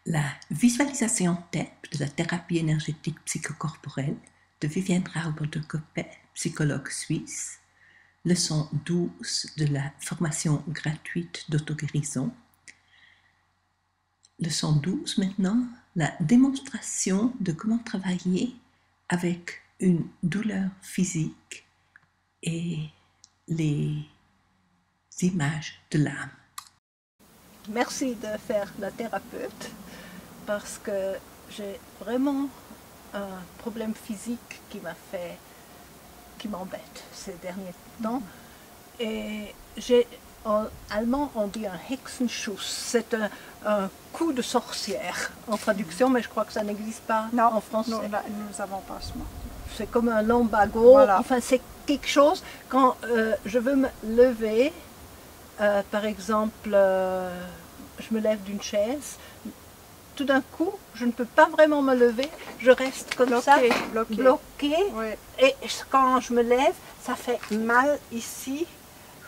La visualisation TEP de la thérapie énergétique psychocorporelle de Viviane Rauber de Coppet, psychologue suisse. Leçon 12 de la formation gratuite d'auto-guérison. Leçon 12 maintenant, la démonstration de comment travailler avec une douleur physique et les images de l'âme. Merci de faire la thérapeute parce que j'ai vraiment un problème physique qui m'embête ces derniers temps. Et en allemand on dit un Hexenschuss, c'est un coup de sorcière en traduction, mais je crois que ça n'existe pas en français. Non, nous n'avons pas ce mot. C'est comme un lumbago, voilà. Enfin c'est quelque chose, quand je veux me lever, par exemple, je me lève d'une chaise, tout d'un coup, je ne peux pas vraiment me lever, je reste comme bloqué. Oui. Et quand je me lève, ça fait mal ici,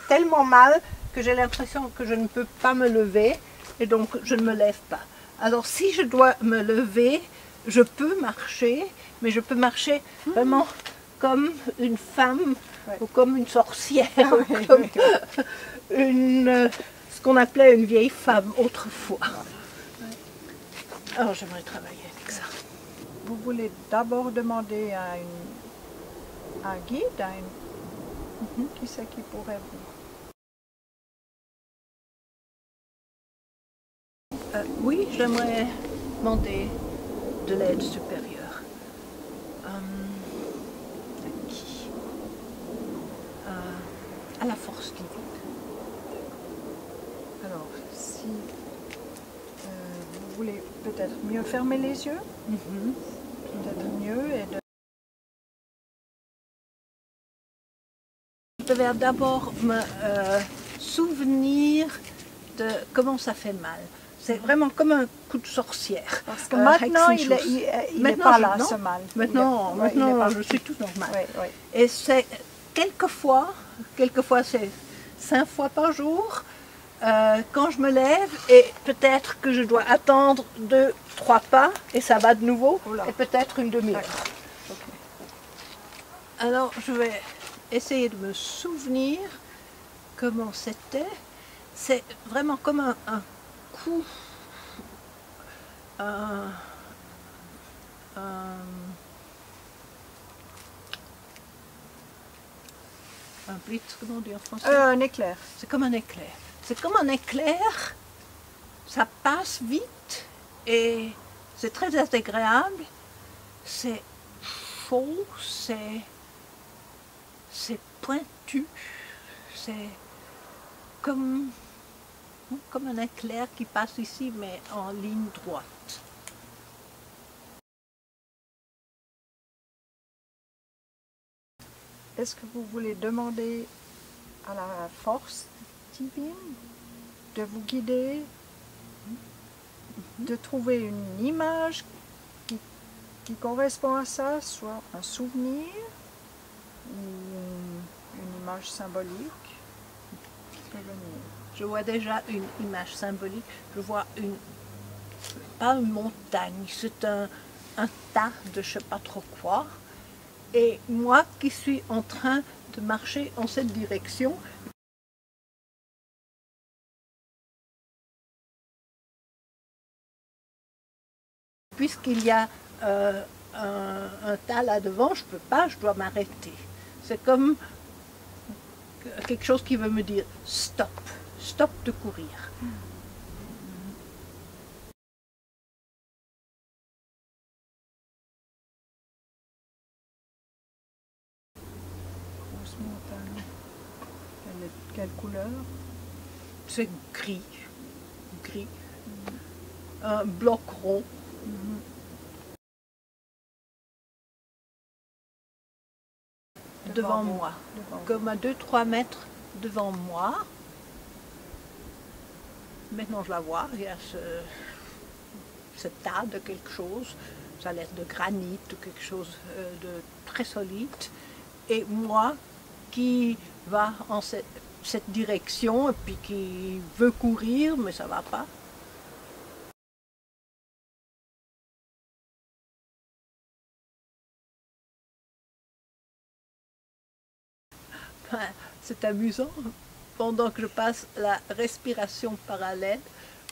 tellement mal que j'ai l'impression que je ne peux pas me lever et donc je ne me lève pas. Alors si je dois me lever, je peux marcher, mais je peux marcher vraiment comme une femme ou comme une sorcière, comme ce qu'on appelait une vieille femme autrefois. Alors j'aimerais travailler avec ça. Vous voulez d'abord demander à un guide, qui c'est qui pourrait vous... Oui, j'aimerais demander de l'aide supérieure. À qui? À la force divine. Alors, si vous voulez peut-être mieux fermer les yeux, peut-être mieux, et Je devais d'abord me souvenir de comment ça fait mal. C'est vraiment comme un coup de sorcière. Parce que maintenant, il n'est pas là, ce mal. Maintenant, je suis tout normal. Oui, oui. Et c'est quelquefois c'est 5 fois par jour, quand je me lève, et peut-être que je dois attendre 2-3 pas, et ça va de nouveau, et peut-être une demi-heure. Okay. Alors, je vais essayer de me souvenir comment c'était. C'est vraiment comme un coup, un blitz, comment on dit en français? Un éclair. C'est comme un éclair. C'est comme un éclair, ça passe vite et c'est très agréable. C'est chaud, c'est pointu, c'est comme un éclair qui passe ici, mais en ligne droite. Est-ce que vous voulez demander à la force divine de vous guider, de trouver une image qui correspond à ça, soit un souvenir ou une image symbolique? Je vois déjà une image symbolique, je vois pas une montagne, c'est un tas de je ne sais pas trop quoi, et moi qui suis en train de marcher en cette direction. Puisqu'il y a un tas là devant, je ne peux pas, je dois m'arrêter. C'est comme quelque chose qui veut me dire stop, stop de courir. Grosse montagne. Quelle couleur? C'est gris, gris. Un bloc rond. Devant moi, comme à 2-3 mètres devant moi. Maintenant je la vois, il y a ce tas de quelque chose, ça a l'air de granit ou quelque chose de très solide. Et moi qui va en cette direction et puis qui veut courir mais ça ne va pas. C'est amusant. Pendant que je passe la respiration parallèle,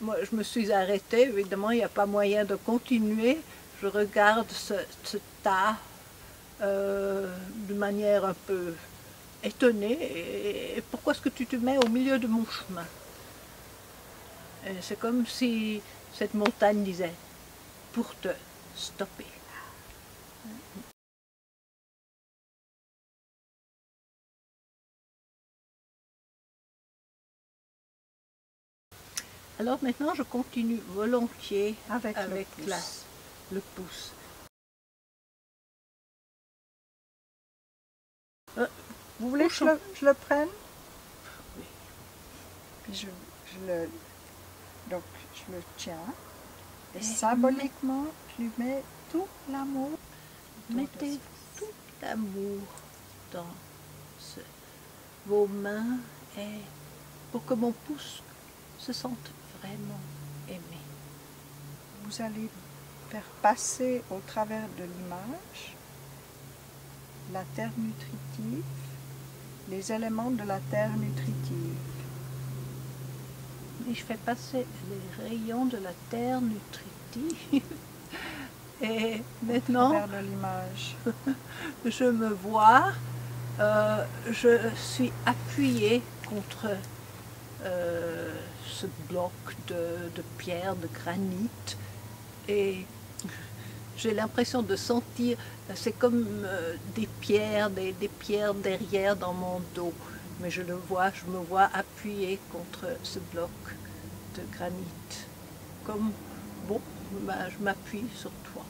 moi, je me suis arrêtée. Évidemment, il n'y a pas moyen de continuer. Je regarde ce tas de manière un peu étonnée. Et pourquoi est-ce que tu te mets au milieu de mon chemin? C'est comme si cette montagne disait, pour te stopper. Alors maintenant, je continue volontiers avec le pouce. Vous voulez que je le prenne? Oui. Puis donc je le tiens. Et symboliquement, je lui mets tout l'amour. Mettez tout l'amour dans vos mains et pour que mon pouce se sente vraiment aimé. Vous allez faire passer au travers de l'image la terre nutritive, les éléments de la terre nutritive. Et je fais passer les rayons de la terre nutritive. Et maintenant, au travers de l'image. Je me vois, je suis appuyée contre ce bloc de pierre, de granit, et j'ai l'impression de sentir, c'est comme des pierres derrière dans mon dos, mais je me vois appuyée contre ce bloc de granit, comme, bon, je m'appuie sur toi.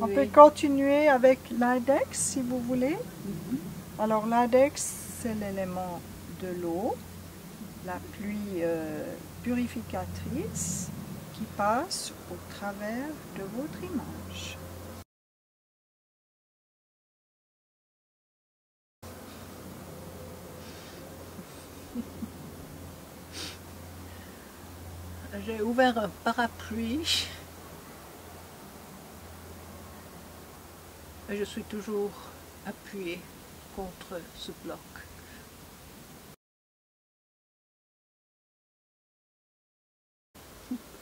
On peut continuer avec l'index si vous voulez. Alors l'index, c'est l'élément de l'eau, la pluie purificatrice qui passe au travers de votre image. J'ai ouvert un parapluie. Et je suis toujours appuyée contre ce bloc.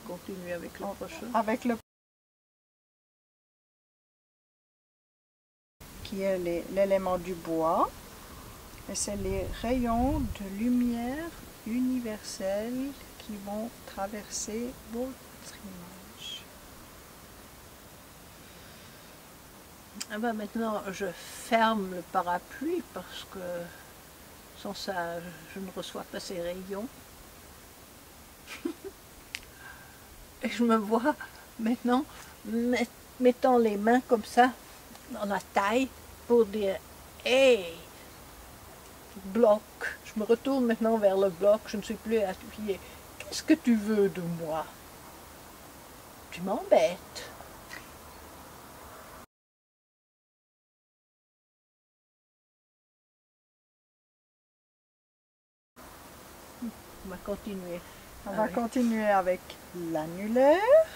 Continuer avec le prochain. Avec le qui est l'élément du bois. Et c'est les rayons de lumière universelle qui vont traverser votre image. Ah ben maintenant, je ferme le parapluie parce que sans ça, je ne reçois pas ces rayons. Et je me vois maintenant mettant les mains comme ça dans la taille pour dire « Hey, bloc !» Je me retourne maintenant vers le bloc, je ne suis plus appuyée. « Qu'est-ce que tu veux de moi? Tu m'embêtes. » On va continuer. On va continuer avec l'annulaire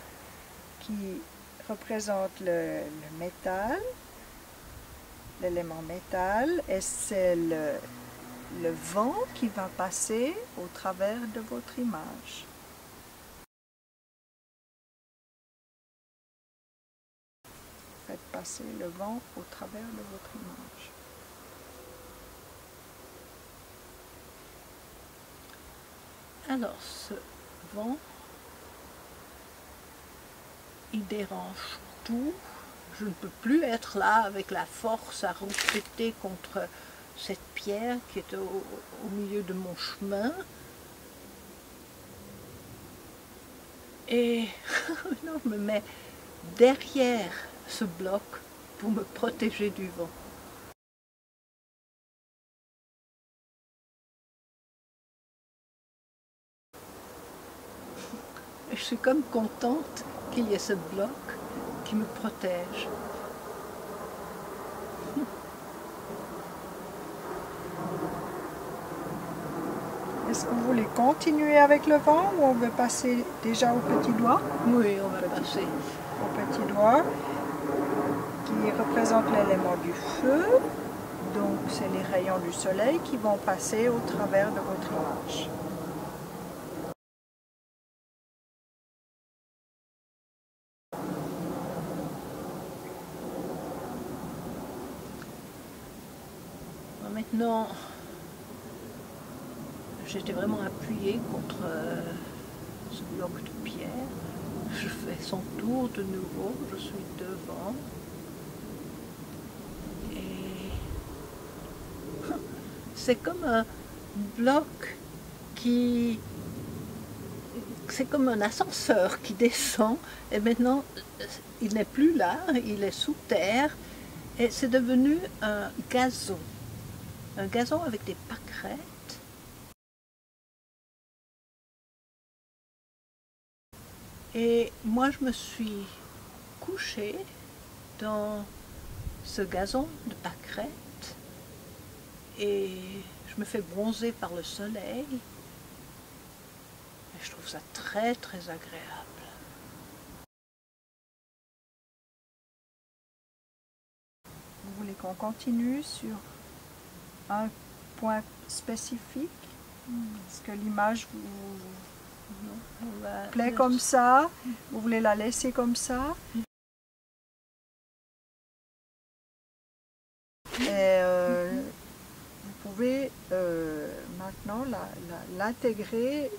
qui représente le métal, l'élément métal, et c'est le vent qui va passer au travers de votre image. Faites passer le vent au travers de votre image. Alors, ce vent, il dérange tout. Je ne peux plus être là avec la force à recruter contre cette pierre qui est au milieu de mon chemin. Et non, je me mets derrière ce bloc pour me protéger du vent. Et je suis comme contente qu'il y ait ce bloc qui me protège. Est-ce que vous voulez continuer avec le vent ou on veut passer déjà au petit doigt? Oui, on va passer. Au petit doigt qui représente l'élément du feu. Donc c'est les rayons du soleil qui vont passer au travers de votre image. Maintenant, j'étais vraiment appuyée contre ce bloc de pierre. Je fais son tour de nouveau, je suis devant. Et c'est comme un bloc qui... C'est comme un ascenseur qui descend et maintenant il n'est plus là, il est sous terre et c'est devenu un gazon avec des pâquerettes. Et moi je me suis couchée dans ce gazon de pâquerettes et je me fais bronzer par le soleil. Et je trouve ça très très agréable. Vous voulez qu'on continue sur un point spécifique? Est-ce que l'image vous plaît comme ça? Vous voulez la laisser comme ça? Et vous pouvez maintenant l'intégrer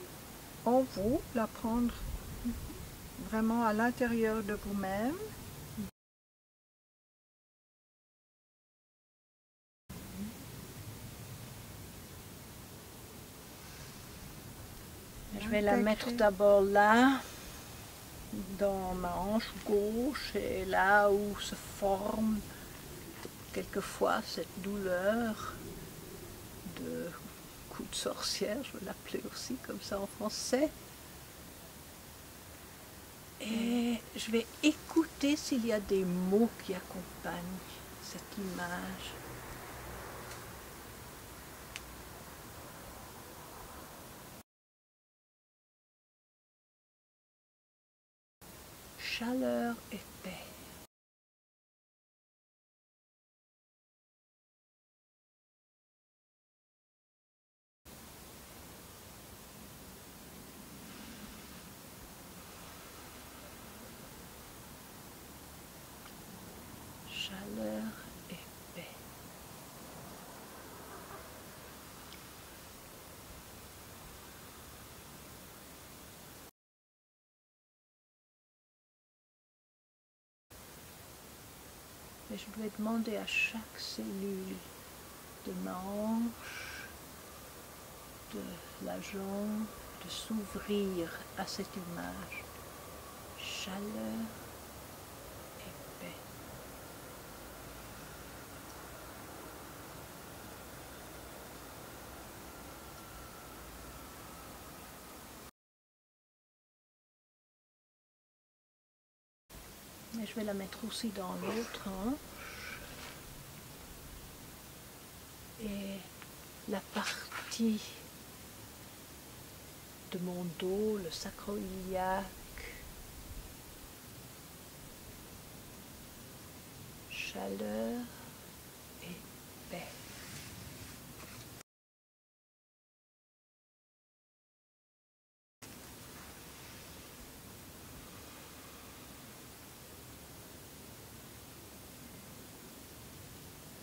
en vous, la prendre vraiment à l'intérieur de vous-même. Je vais la mettre d'abord là, dans ma hanche gauche, et là où se forme quelquefois cette douleur de coup de sorcière, je vais l'appeler aussi comme ça en français. Et je vais écouter s'il y a des mots qui accompagnent cette image. Chaleur et paix. Chaleur et paix. Et je vais demander à chaque cellule de ma hanche, de la jambe, de s'ouvrir à cette image. Chaleur et paix. Et je vais la mettre aussi dans l'autre hanche. Et la partie de mon dos, le sacro-iliaque, chaleur et paix.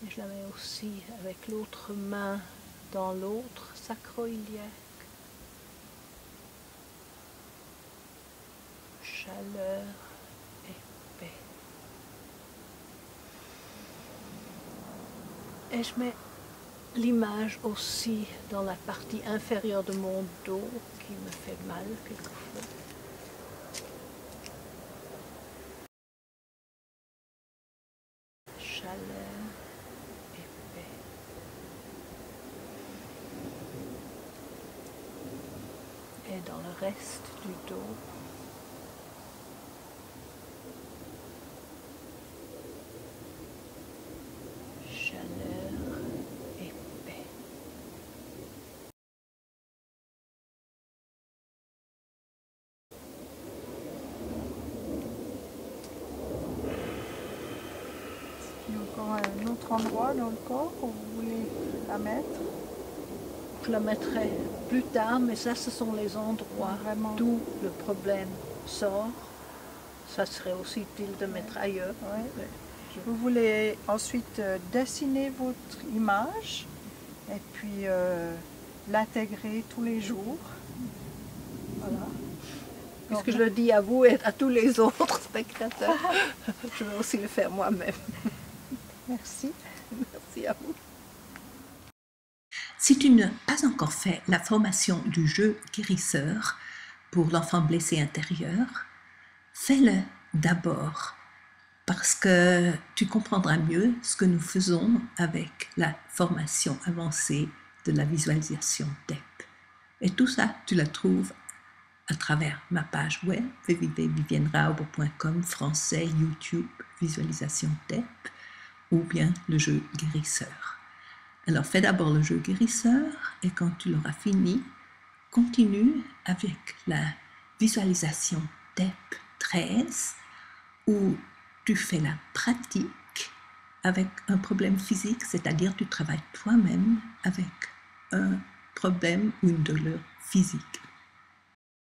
Et je la mets aussi avec l'autre main dans l'autre sacro-iliaque. Chaleur et paix. Et je mets l'image aussi dans la partie inférieure de mon dos qui me fait mal quelquefois. Chaleur et paix. Et dans le reste du dos, chaleur. endroit dans le corps où vous voulez la mettre? Je la mettrai plus tard, mais ça, ce sont les endroits Vraiment. d'où le problème sort. Ça serait aussi utile de mettre ailleurs. Ouais. Mais Vous voulez ensuite dessiner votre image et puis l'intégrer tous les jours. voilà. Puisque je le dis à vous et à tous les autres spectateurs, je vais aussi le faire moi-même. Merci. Merci à vous. Si tu n'as pas encore fait la formation du jeu guérisseur pour l'enfant blessé intérieur, fais-le d'abord parce que tu comprendras mieux ce que nous faisons avec la formation avancée de la visualisation TEP. Et tout ça, tu la trouves à travers ma page web www.viviennerauber.com français, YouTube, visualisation TEP ou bien le jeu guérisseur. Alors fais d'abord le jeu guérisseur et quand tu l'auras fini, continue avec la visualisation TEP 13 où tu fais la pratique avec un problème physique, c'est-à-dire tu travailles toi-même avec un problème ou une douleur physique.